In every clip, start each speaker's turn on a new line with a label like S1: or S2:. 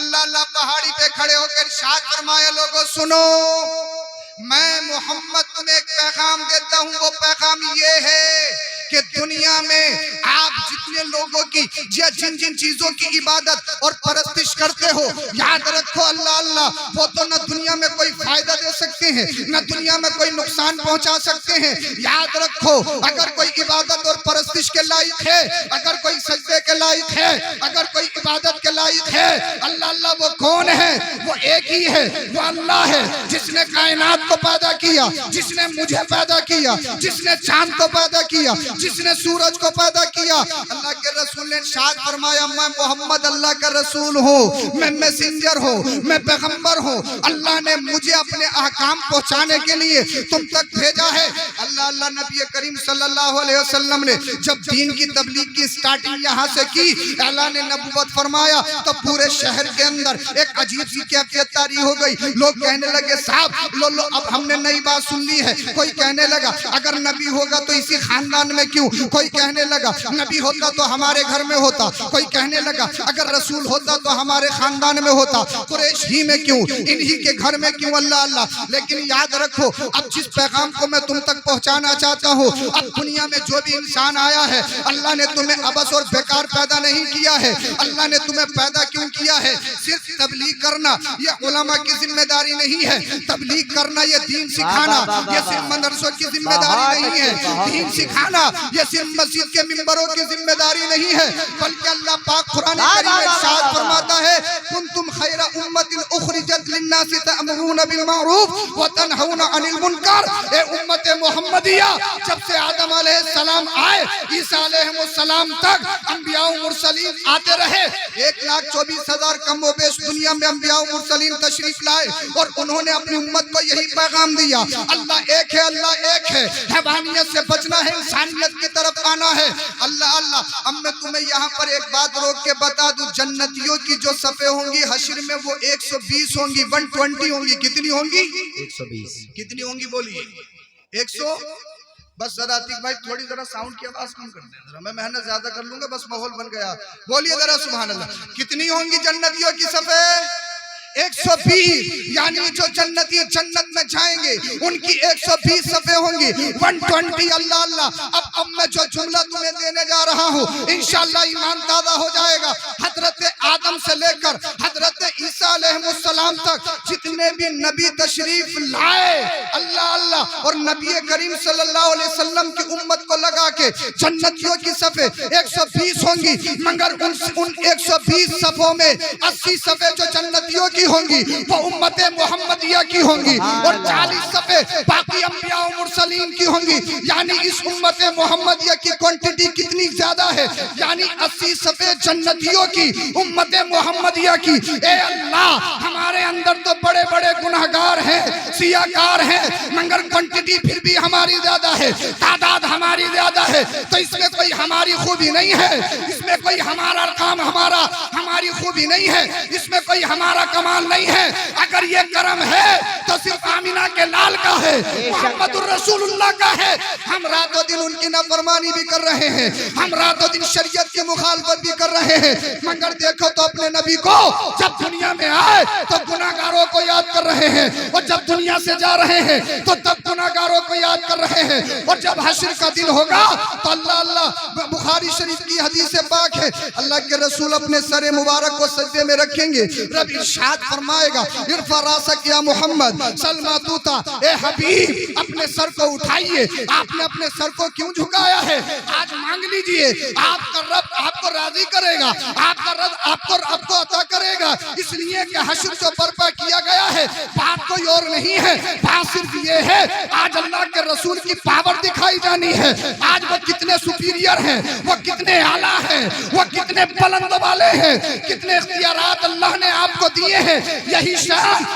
S1: अल्लाह अल्लाह पहाड़ी पे खड़े होकर इरशाद फरमाया, लोगों सुनो, मैं मोहम्मद तुम्हें एक पैगाम देता हूँ। वो पैगाम ये है कि दुनिया में आप जितने लोगों की जिन जिन चीजों की इबादत और परस्तिश करते हो, याद रखो अल्लाह अल्लाह वो तो न दुनिया में कोई फायदा दे सकते हैं, न दुनिया में कोई नुकसान पहुंचा सकते हैं। याद रखो, अगर कोई इबादत और परस्तिश के लायक है, अगर कोई सजदे के लायक है, अगर कोई इबादत के लायक है, अल्लाह अल्लाह वो कौन है? वो एक ही है, वो अल्लाह है जिसने कायनात को पैदा किया, जिसने मुझे पैदा किया, जिसने चांद को पैदा किया, जिसने सूरज को पैदा किया। अल्लाह के रसूल ने इरशाद फरमाया, मैं मोहम्मद अल्लाह का रसूल हूँ, मैं मैसेंजर हूँ, मैं पैगंबर हूँ। अल्लाह ने मुझे अपने अहकाम पहुँचाने के लिए तुम तक भेजा है। अल्लाह अल्लाह नबी करीम सल्लल्लाहु अलैहि वसल्लम ने जब दीन की तबलीग की स्टार्टिंग यहाँ से की, ऐलान नबूवत फरमाया, तो पूरे शहर के अंदर एक अजीब सी कैफियत तारी हो गई। लोग कहने लगे, साहब लो लो अब हमने नई बात सुन ली है। कोई कहने लगा, अगर नबी होगा तो इसी खानदान में क्यों? कोई कहने लगा, नबी होता तो हमारे घर में होता। कोई कहने लगा, अगर रसूल होता तो हमारे खानदान में होता। कुरैश ही में क्यों, इन्हीं के घर में क्यों? अल्लाह अल्लाह। लेकिन याद रखो, अब जिस पैगाम को मैं तुम तक पहुंचाना चाहता हूँ, अब दुनिया में जो भी इंसान आया है, अल्लाह ने तुम्हें अबस और बेकार पैदा नहीं किया है। अल्लाह ने तुम्हें पैदा क्यों किया है? सिर्फ तबलीग करना यह उलमा की जिम्मेदारी नहीं है। तबलीग करना यह दीन सिखाना यह सिर्फ मदरसों की जिम्मेदारी नहीं है। दीन सिखाना यह सिर्फ मस्जिद के मिंबरों की जिम्मेदारी नहीं है, बल्कि अल्लाह पाक कुरान करीम में इरशाद फरमाता है, कुंतुम खैरा उम्मतिन उखरिजत लिन्नासि तअमुरूना बिल मारूफ व तनहौना अनिल मुनकर। ए उम्मत मोहम्मदिया, जब से आदम अलैहिस्सलाम आए, ईसा अलैहिस्सलाम तक अंबिया और मुरसलीन आते रहे। 1,24,000 कम व बेश दुनिया में अंबिया और मुरसलीन तशरीफ लाए और उन्होंने अपनी उम्मत को यही पैगाम दिया, अल्लाह एक है, अल्लाह एक है। हैवानियत से बचना है, इंसानियत की तरफ आना है। अल्लाह अल्लाह। अब मैं तुम्हें यहाँ पर एक बात रोक के बता दूं, जन्नतियों की जो सफ़े होंगी हश्र में वो 120 होंगी, 120 होंगी। कितनी होंगी? 120। कितनी होंगी बोलिए? 100। बस जरा अतीक भाई थोड़ी जरा साउंड की आवाज कम कर दें, जरा मैं मेहनत ज्यादा कर लूंगा, बस माहौल बन गया। बोलिए जरा सुभान अल्लाह। कितनी होंगी जन्नतियों की सफ़े? 120। यानी जो जन्नती जन्नत में जाएंगे उनकी 120 सफ़े होंगी, 120। अल्लाह अल्लाह। अब मैं जो जुमला तुम्हें देने जा रहा हूँ, इंशाअल्लाह ईमान ताज़ा हो जाएगा। हजरत आदम से लेकर हजरत ईसा अलैहिस्सलाम तक जितने भी नबी तशरीफ लाए, अल्लाह अल्लाह, और नबी करीम सल्लल्लाहु अलैहि वसल्लम की उम्मत को लगा के जन्नतियों की सफ़े 120 होंगी। मगर उन 120 सफ़ों में 80 सफ़े जो जन्नतियों की होंगी वो उम्मत मोहम्मदिया की होंगी, और 40 सफ़े बाकी अंबिया और मुरसलीन की होंगी। यानी इस उम्मत मोहम्मदिया की क्वांटिटी कितनी ज्यादा है? यानी 80 सफ़े जन्नतियों की, उम्मत मोहम्मदिया की। ए अल्लाह, हमारे अंदर तो बड़े बड़े गुनहगार हैं, सियाकार हैं, मगर क्वांटिटी फिर भी हमारी ज्यादा है, तादाद हमारी ज्यादा है। तो इसमें कोई हमारी खूबी नहीं है, इसमें कोई हमारा काम हमारी खूबी नहीं है, इसमें कोई हमारा कमाल नहीं है। अगर ये करम है तो सिर्फ आमिना के लाल का है, मुहम्मदुर रसूलुल्लाह का है। हम रातों दिन उनकी नाफरमानी भी कर रहे हैं, हम रातों दिन शरीयत की मुखालफत भी कर रहे हैं, मगर देखो तो अपने नबी को जब दुनिया में आए तो गुनाहगारों को याद कर रहे हैं, और जब दुनिया से जा रहे हैं तो तब गुनाहगारों को याद कर रहे हैं। और जब हश्र का दिन होगा तो अल्लाह अल्लाह, बुखारी शरीफ की हदीस पाक है, अल्लाह के रसूल अपने सर मुबारक को सजदे में रखेंगे, रब इरशाद फरमाएगा, इरफा रासक या मोहम्मद सलमा तूता। ए हबीब, अपने सर को उठाइए। आपने अपने सर को क्यों झुकाया है? आज मांग लीजिए, आपका रब आपको राजी करेगा, आपका रब आपको अता करेगा। इसलिए कि हश्र जो बर्पा किया गया है, बात कोई और नहीं है, बात सिर्फ ये है, आज अल्लाह के रसूल की पावर दिखाई जानी है। आज वो कितने सुपीरियर हैं, वो कितने आला हैं, वो कितने बुलंद वाले हैं, कितने इख्तियारात अल्लाह ने आपको दिए हैं। यही शान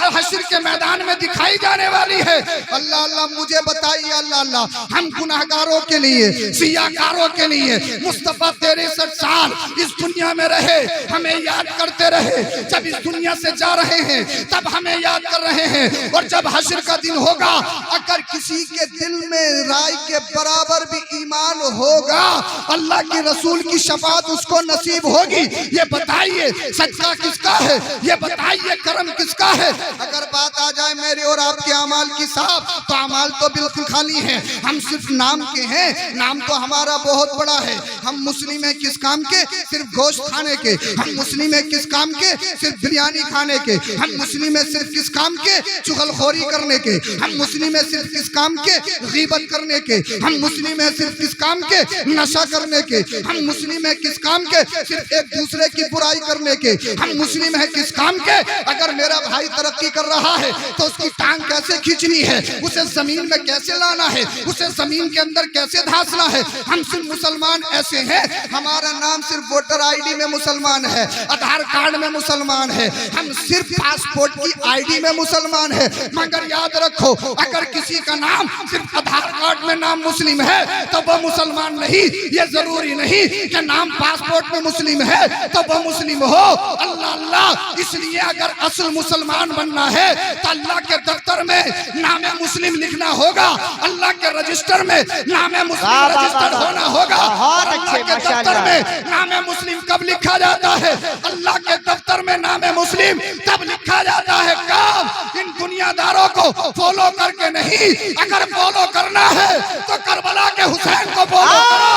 S1: हश्र के मैदान में दिखाई जाने वाली है। अल्लाह अल्लाह, मुझे बताइए अल्लाह अल्लाह, हम गुनाहगारों के लिए, सियाकारों के लिए मुस्तफा 63 साल इस दुनिया में रहे, हमें याद करते रहे, रहे, जब इस दुनिया से जा रहे हैं तब हमें याद कर रहे हैं। और जब हश्र का दिन होगा, अगर किसी के दिल में राय के बराबर भी ईमान होगा, अल्लाह के रसूल की शफाअत उसको नसीब होगी। ये बताइए सदका किसका है, ये बताइए करम किसका है। अगर बात आ जाए मेरे और आपके अमाल की साहब, तो अमाल तो बिल्कुल खाली है, हम सिर्फ नाम के हैं। नाम तो हमारा बहुत बड़ा है। हम मुस्लिम हैं किस काम के? सिर्फ गोश्त खाने के। हम मुस्लिम हैं किस काम के? सिर्फ बिरयानी खाने के। हम मुस्लिम हैं सिर्फ किस काम के? चुगलखोरी करने के। हम मुस्लिम हैं सिर्फ किस काम के? गीबत करने के। हम मुस्लिम हैं सिर्फ किस काम के? नशा करने के। हम मुस्लिम हैं किस काम के? सिर्फ एक दूसरे की बुराई करने के। हम मुस्लिम हैं किस काम के? अगर मेरा भाई तरक्की कर रहा है तो उसकी टांग कैसे खींचनी है, उसे जमीन में कैसे लाना है, उसे जमीन के अंदर कैसे धांसना है। हम सिर्फ मुसलमान ऐसे हैं, हमारा नाम सिर्फ वोटर आईडी में मुसलमान है, आधार कार्ड में मुसलमान है, हम सिर्फ पासपोर्ट की आईडी में मुसलमान है। मगर याद रखो, अगर किसी का नाम सिर्फ आधार कार्ड में नाम मुस्लिम है तो वो मुसलमान नहीं। ये जरूरी नहीं कि नाम पासपोर्ट में मुस्लिम है तो वो मुस्लिम हो। अल्लाह अल्लाह, इसलिए अगर असल मुसलमान बनना है तो अल्लाह के दफ्तर में नाम मुस्लिम लिखना होगा, अल्लाह के रजिस्टर में नाम मुस्लिम रजिस्टर्ड होना होगा। अल्लाह के दफ्तर में नाम मुस्लिम कब लिखा जाता है? अल्लाह के दफ्तर में नाम मुस्लिम तब लिखा जाता है कब? इन दुनियादारों को फॉलो करके नहीं। अगर फॉलो करना है तो करबला के हुसैन को फॉलो करो।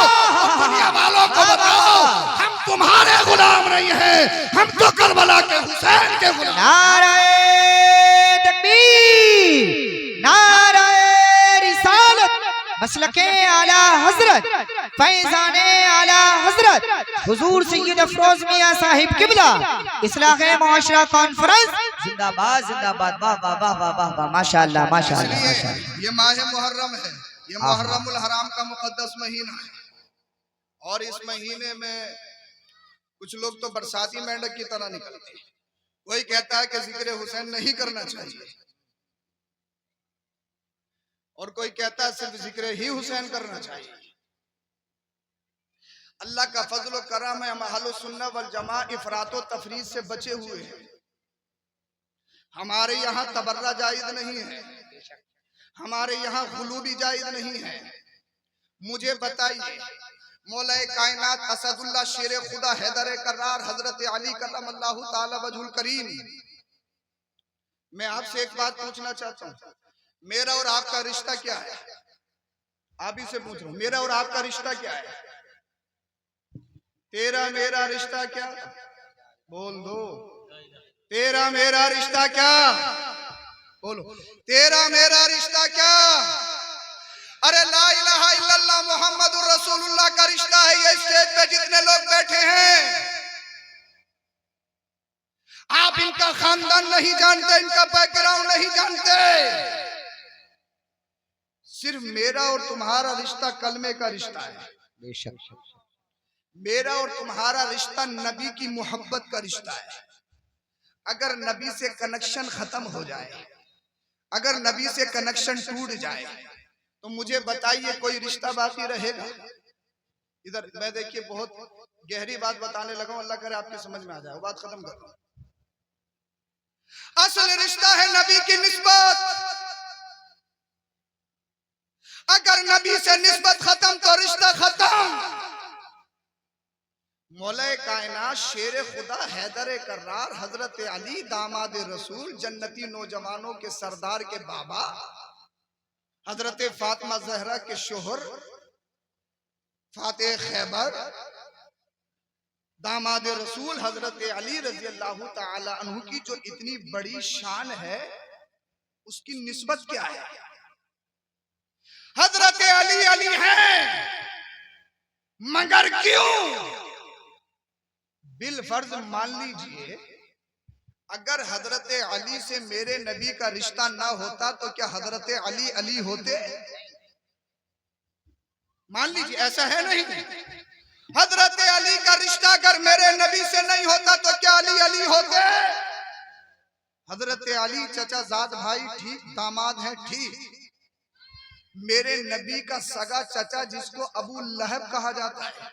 S1: दुनिया वालों को बताओ हम तुम्हारे गुलाम नहीं हैं, हम तो करबला के हुसैन के गुलाम।
S2: नाराए तकबीर, नाराए रिसालत, मसलके आला हजरत, फैजाने आला हजरत हुजूर सैयद अफरोज मियां साहिब किबला इस्लाहे मुआशरा कॉन्फ्रेंस जिंदाबाद जिंदाबाद। वाह वाह वाह वाह वाह वाह, माशाअल्लाह माशाअल्लाह माशाअल्लाह।
S1: ये माह मुहर्रम है, ये मुहर्रमुल हराम का मुकद्दस महीना है। और इस महीने में कुछ लोग तो बरसाती मेंढक की तरह निकलते हैं। कोई कहता है कि जिक्र हुसैन नहीं करना चाहिए, और कोई कहता है सिर्फ जिक्र ही हुसैन करना चाहिए। अल्लाह का फजल और करम है, हम अहले सुन्नत वल जमा इफरात और तफरीद से बचे हुए हैं। हमारे यहाँ तबर्रा जायज नहीं है, हमारे यहाँ गुलू भी जायज नहीं है। मुझे बताइए, मौलाए कायनात असदुल्लाह शेर खुदा हैदर करार हजरत अली करमल्लाहु ताला वजहुल करीम, मैं आपसे एक बात पूछना चाहता हूँ, मेरा और आपका रिश्ता क्या है? आप ही से पूछ रहा हूँ, मेरा और आपका रिश्ता क्या है? तेरा मेरा रिश्ता क्या? बोल दो, तेरा मेरा रिश्ता क्या? बोलो, तेरा मेरा रिश्ता क्या? अरे ला इलाहा इल्लल्लाह मुहम्मदुर रसूलुल्लाह का रिश्ता है। ये स्टेज पे जितने लोग बैठे हैं, आप इनका खानदान नहीं जानते, इनका बैकग्राउंड नहीं जानते। सिर्फ मेरा और तुम्हारा रिश्ता कलमे का रिश्ता है।
S2: बेशक
S1: मेरा और तुम्हारा रिश्ता नबी की मोहब्बत का रिश्ता है। अगर नबी से कनेक्शन खत्म हो जाए, अगर नबी से कनेक्शन टूट जाए, तो मुझे बताइए कोई रिश्ता बाकी रहेगा? इधर मैं देखिए बहुत गहरी बात बताने लगा, अल्लाह करे आपके समझ में आ जाए। वो बात खत्म कर रहा हूं। असल रिश्ता है नबी की निस्बत। अगर नबी से निस्बत खत्म तो रिश्ता खत्म। मौलाए कायनात शेर खुदा हैदर करार हजरत अली दामाद रसूल जन्नती नौजवानों के सरदार के बाबा हजरत फातिमा जहरा के शोहर फातेह खैबर दामाद रसूल हजरत अली रजी अल्लाह ताला अन्हु की जो इतनी बड़ी शान है, उसकी निस्बत क्या है? हजरत अली अली है, मगर क्यों? बिल फर्ज मान लीजिए, अगर हजरत अली से मेरे नबी का रिश्ता ना होता तो क्या हजरत अली अली होते? मान लीजिए ऐसा है नहीं। हजरत अली का रिश्ता अगर मेरे नबी से नहीं होता तो क्या अली अली होते? हजरत अली चचा जाद भाई ठीक, दामाद है ठीक, मेरे नबी का सगा चचा जिसको अबू लहब कहा जाता है,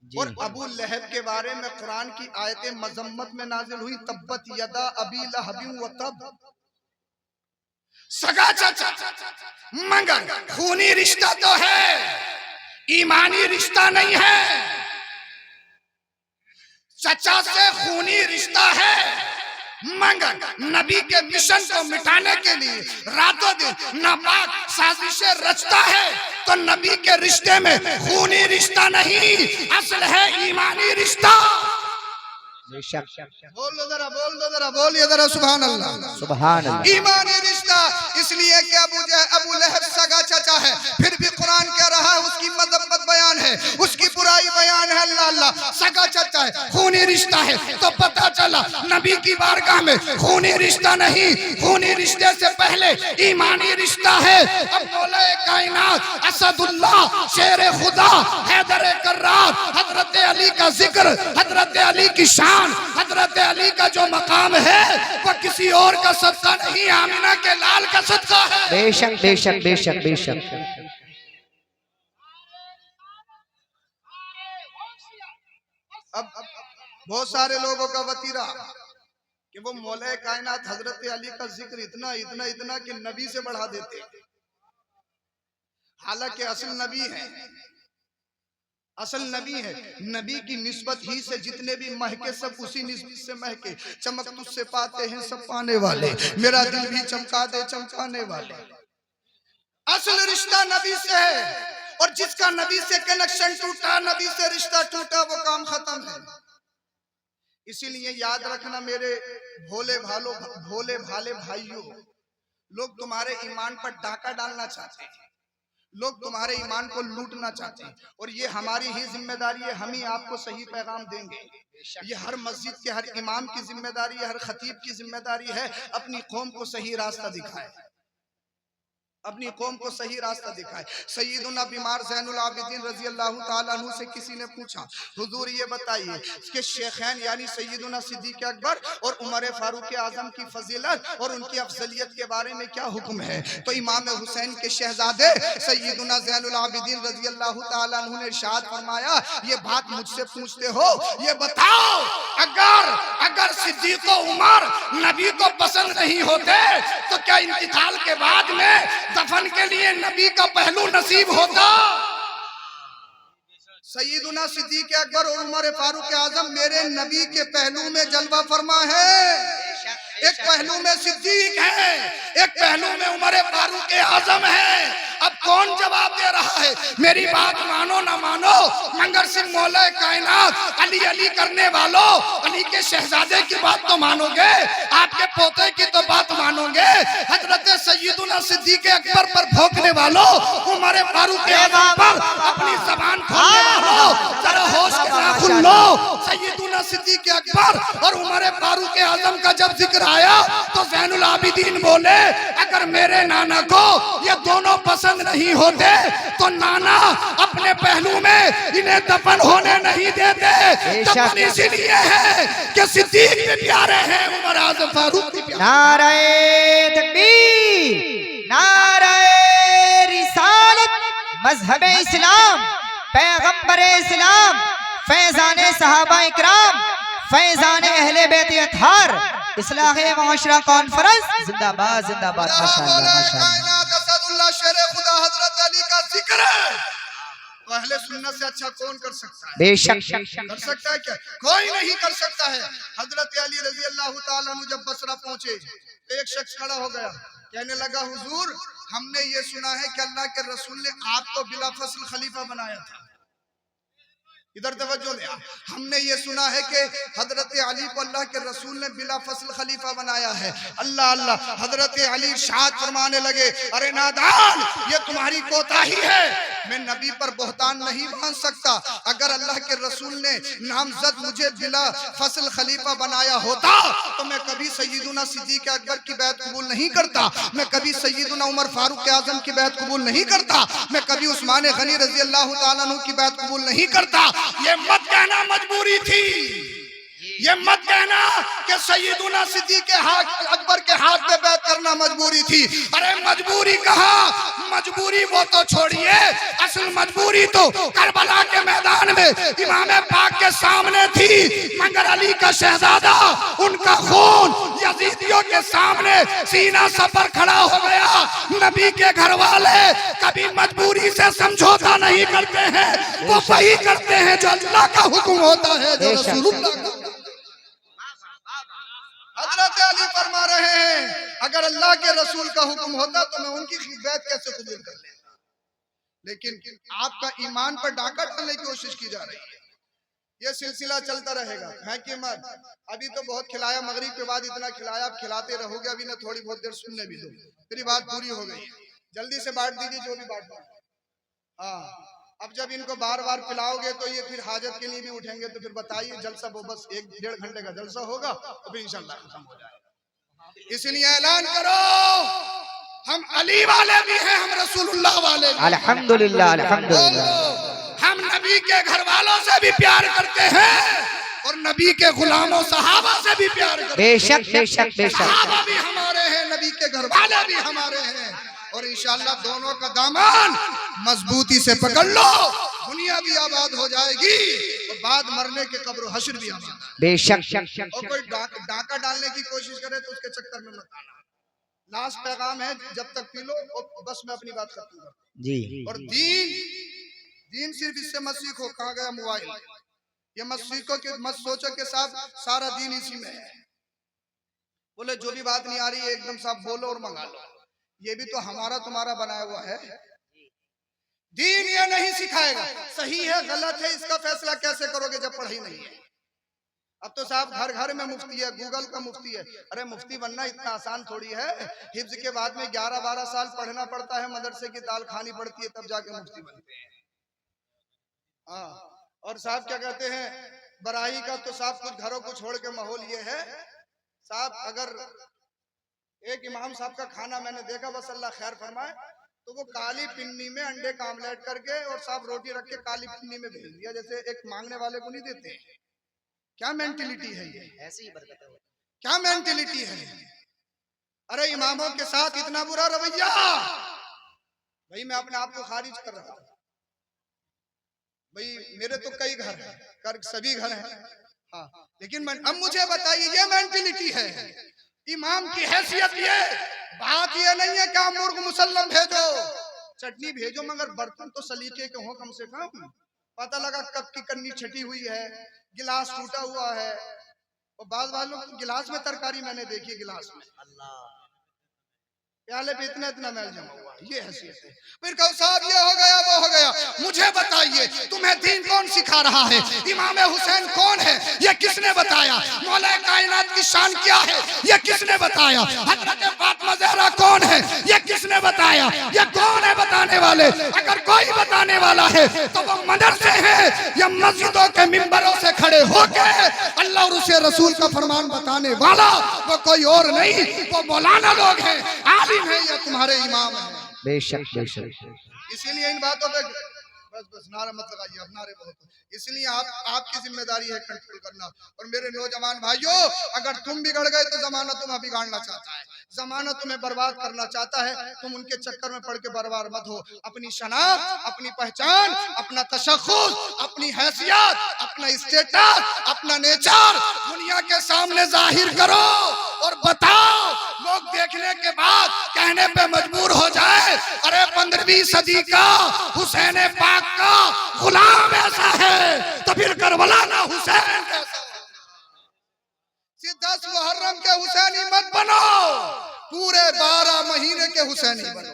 S1: और अबू लहब के बारे में कुरान की आयतें मजम्मत में नाजिल हुई, तब्बत यदा अबी लहब व तब। सगा चाचा मगर खूनी रिश्ता तो है, ईमानी रिश्ता नहीं है। चचा से खूनी रिश्ता है, मगर नबी के मिशन को मिटाने के लिए रातों दिन नापाक साजिशें रचता है। तो नबी के रिश्ते में खूनी रिश्ता नहीं, असल है ईमानी रिश्ता। बोल दो जरा, बोल दो जरा, बोलिए जरा सुभान अल्लाह,
S2: सुभान अल्लाह।
S1: ईमानी रिश्ता इसलिए कि अबू लहब सगा चाचा है, फिर भी कुरान कह रहा है उसकी मजम्मत बयान है, उसकी बुराई बयान है। अल्लाह अल्लाह, सगा चाचा है, खूनी रिश्ता है। तो पता चला नबी की बारगाह में खूनी रिश्ता नहीं, खूनी रिश्ते से पहले ईमानी रिश्ता है। अब मौला कायनात असदुल्लाह शेर खुदा हैदर कर्रार हजरत अली का जिक्र, हजरत अली की शान, हजरत अली का जो मकाम है वो किसी और का सदका नहीं, आमिना के लाल का सदका है।
S2: बेशक बेशक बेशक बेशक।
S1: अब बहुत सारे लोगों का वतीरा कि वो मौला कायनात हजरत अली का जिक्र इतना इतना इतना कि नबी से बढ़ा देते, हालांकि असल नबी है, असल नबी है। नबी की निस्बत ही से जितने भी महके सब उसी निस्बत से महके। चमक तुझसे पाते हैं सब पाने वाले, मेरा दिल भी चमका दे चमकाने वाले। असल रिश्ता नबी से है, और जिसका नबी से कनेक्शन टूटा, नबी से रिश्ता टूटा, वो काम खत्म है। इसीलिए याद रखना मेरे भोले भाले भाइयों, लोग तुम्हारे ईमान पर डाका डालना चाहते हैं, लोग तुम्हारे ईमान को लूटना चाहते हैं, और ये हमारी ही जिम्मेदारी है, हम ही आपको सही पैगाम देंगे। ये हर मस्जिद के हर इमाम की जिम्मेदारी है, हर खतीब की जिम्मेदारी है, अपनी कौम को सही रास्ता दिखाए, अपनी कौम को सही रास्ता दिखाए। सैयदुना बीमार ज़ैनुल आबिदीन रजी अल्लाह ताला अन्हु से किसी ने पूछा, हुजूर ये बताइए कि शेखैन यानी सैयदुना सिद्दीक़ अकबर और उमर फारूक आजम की फजीलत और उनकी अफजलियत के बारे में क्या हुक्म है? तो इमाम हुसैन के शहजादे सैयदुना ज़ैनुल आबिदीन रजी अल्लाह ताला अन्हु ने इरशाद फरमाया, ये बात मुझसे पूछते हो, ये बताओ अगर सिद्दीक़ और उमर नबी को पसंद नहीं होते तो क्या इंतकाल के बाद में दफन के लिए नबी का पहलू नसीब होता? सैयदुना सिद्दीक़ अकबर और उमर फारूक आजम मेरे नबी के पहलू में जलवा फरमा है। एक पहलू में सिद्दीक है, एक पहलू में उमर फारूक आजम है। अब कौन जवाब दे रहा है? मेरी बात मानो ना मानो, मगर सिर्फ मौला कायनात अली अली करने वालों, अली के शहजादे की बात तो मानोगे, आपके पोते की तो बात मानोगे। हजरत सैयदुना सिद्दीक़ अकबर पर भौंकने वालों, उमर फारूक आजम पर अपनी जबान खोलने वालों, जरा होश के नाखून लो। सैयदुना सिद्दीक़ अकबर और उमर फारूक आजम का जब जिक्र आया तो ज़ैनुल आबिदीन बोले, अगर मेरे नाना को ये दोनों पसंद नहीं होते तो नाना अपने पहलू में इन्हें दफन होने नहीं देते। दफन इसीलिए है कि सिद्दीक भी प्यारे हैं, उमर आजम फारूक भी प्यारे।
S2: नारे तकबीर, नारे रिसालत, मजहब इस्लाम, पैगंबर इस्लाम, फैजान सहाबा इकराम, फैजान अहले बैत अतहार, इस्लाहे मुआशरा कॉन्फ्रेंस जिंदाबाद जिंदाबाद। माशाअल्लाह माशाअल्लाह।
S1: असदुल्लाह शेर खुदा हजरत अली का जिक्र है, तो अहले सुन्नत से अच्छा कौन कर सकता है?
S2: बेशक
S1: कर सकता है क्या? कोई नहीं कर सकता है। हजरत अली रजी अल्लाह ताला अन्हु जब बसरा पहुंचे तो एक शख्स खड़ा हो गया, कहने लगा, हुजूर हमने ये सुना है कि अल्लाह के रसूल ने आपको बिला फसल खलीफा बनाया था। इधर तवज्जो दे, हमने ये सुना है कि हजरत अली को अल्लाह के रसूल ने बिला फसल खलीफा बनाया है। अल्लाह अल्लाह, हजरत अली इरशाद फरमाने लगे, अरे नादान, ये तुम्हारी कोताही है, मैं नबी पर बोहतान नहीं बांध सकता। अगर अल्लाह के रसूल ने नामजद मुझे बिला फसल खलीफा बनाया होता तो मैं कभी सैयदुना सिद्दीक़ अकबर की बैत कबूल नहीं करता, मैं कभी सैयदुना उमर फारूक आजम की बैत कबूल नहीं करता, मैं कभी उस्मान गनी रजी अल्लाह ताला अन्हु की बैत कबूल नहीं करता। ये मत कहना मजबूरी थी, ये मत कहना कि सैयदुना सिद्दीक़ अकबर के हाथ में बैत करना मजबूरी थी। अरे मजबूरी कहा, मजबूरी वो तो छोड़िए, असल मजबूरी तो करबला के मैदान में इमाम पाक के सामने थी, मगर अली का शहजादा, उनका खून यजीदियों के सामने सीना सपर खड़ा हो गया। नबी के घर वाले कभी मजबूरी से समझौता नहीं करते हैं, वो वही करते हैं जो अल्लाह का हुक्म होता है, जो रसूलुल्लाह का। हजरत अली फरमा रहे हैं, अगर अल्लाह के रसूल का हुक्म होता तो मैं उनकी बैत कैसे कबूल कर लेता, लेकिन आपका ईमान पर डाका डालने की कोशिश की जा रही है। ये सिलसिला चलता रहेगा, है कि मत। अभी तो बहुत खिलाया, मगरिब के बाद इतना खिलाया, आप खिलाते रहोगे, अभी ना थोड़ी बहुत देर सुनने भी दो, मेरी बात पूरी हो गई है। जल्दी से बांट दीजिए जो भी बांटना है। हाँ, अब जब इनको बार बार पिलाओगे तो ये फिर हाजत के लिए भी उठेंगे, तो फिर बताइए जलसा वो बस 1-1.5 घंटे का जलसा होगा और फिर इंशाल्लाह खत्म हो जाएगा। इसलिए ऐलान करो, हम अली वाले भी हैं, हम रसूलुल्लाह वाले भी।
S2: अल्हम्दुलिल्लाह, अल्हम्दुलिल्लाह।
S1: हम नबी के घर वालों से भी प्यार करते हैं और नबी के गुलामों सहाबा से भी प्यार करते हैं।
S2: बेशक बेशक बेशक।
S1: सहाबा भी हमारे हैं, नबी के घर वाले भी हमारे हैं, और इंशाल्लाह दोनों का दामन मजबूती से पकड़ लो, दुनिया भी आबाद हो जाएगी और बाद मरने के कब्र हश्र भी आबाद।
S2: बेशक।
S1: और कोई डाका डालने की कोशिश करे तो उसके चक्कर में मत आना। लास्ट पैगाम है, जब तक पी लो और बस मैं अपनी बात खत्म करता हूं
S2: जी।
S1: और दीन सिर्फ इससे मत सीखो, कहा गया मोबाइल, ये मत सीखो कि मत सोचो के साथ सारा दीन इसी में है। बोले जो भी बात नहीं आ रही है एकदम साफ बोलो और मंगा लो, ये भी तो हमारा तुम्हारा बनाया हुआ है। दीन ये नहीं सिखाएगा सही है गलत है, इसका फैसला कैसे करोगे जब पढ़ाई नहीं है। अब तो साहब घर घर में मुफ्ती है, गूगल का मुफ्ती है। अरे मुफ्ती बनना इतना आसान थोड़ी है, हिफ्ज के बाद में 11-12 साल पढ़ना पड़ता है, मदरसे की दाल खानी पड़ती है, तब जाके मुफ्ती बनते हैं। हाँ, और साहब क्या कहते हैं, बराई का तो साहब कुछ घरों को छोड़ के माहौल ये है साहब, अगर एक इमाम साहब का खाना मैंने देखा, बस अल्लाह खैर फरमाए, तो वो काली पिन्नी में अंडे का आमलेट करके और साहब रोटी रख के काली पिन्नी में भेज दिया, जैसे एक मांगने वाले को नहीं देते। क्या मेंटेलिटी है ये,
S2: ऐसी बरकत है,
S1: क्या मेंटेलिटी है। अरे इमामों के साथ इतना बुरा रवैया, भाई मैं अपने आप को खारिज कर रहा हूं भाई, मेरे तो कई घर हैं, कर सभी घर हैं, हाँ, लेकिन अब मुझे बताइए ये मेंटेलिटी है इमाम की हैसियत। ये बात ये नहीं है कि आप मुर्ग मुसल्लम भेजो, चटनी भेजो, मगर बर्तन तो सलीके के हो कम से कम। पता लगा कप की कन्नी छटी हुई है, गिलास टूटा हुआ है, और बाद वालों की गिलास में तरकारी मैंने देखी, गिलास में प्याले पे इतना इतना मैल जमा हुआ, ये हैसियत है। फिर कहो साहब ये हो गया वो हो गया, मुझे बताइए तुम्हें दीन कौन सिखा रहा है? इमाम हुसैन कौन है, ये किसने बताया? मौला कायनात की शान क्या है, ये किसने बताया? हज़रत फातिमा ज़हरा कौन है, ये किसने बताया? ये कौन है बताने वाले? अगर कोई बताने वाला है तो वो मदरसे हैं या मस्जिदों के मिंबरों से खड़े होके अल्लाह और उसके रसूल का फरमान बताने वाला वो कोई और नहीं, वो मौलाना लोग हैं, आलिम है या तुम्हारे इमाम है।
S2: बेशक बेशक।
S1: इसीलिए इन बातों पे बस नारा मत लगाइए, अब नारे बहुत। इसलिए आपकी जिम्मेदारी है कंट्रोल करना। और मेरे नौजवान भाइयों, अगर तुम बिगड़ गए तो जमाना तुम्हें बिगाड़ना चाहता है, जमाना तुम्हें बर्बाद करना चाहता है, तुम उनके चक्कर में पड़ के बर्बाद मत हो। अपनी शनाख्त, अपनी पहचान, अपना तशख्खुस, अपनी हैसियत, अपना स्टेटस, अपना नेचर दुनिया के सामने जाहिर करो और बताओ। लोग देखने के बाद कहने पे मजबूर हो जाए, अरे 15वीं सदी का हुसैन पाक का गुलाम ऐसा है, तो फिर करबला ना हुसैन कैसा? 10 मुहर्रम के हुसैनी मत बनो, पूरे 12 महीने के हुसैनी बनो।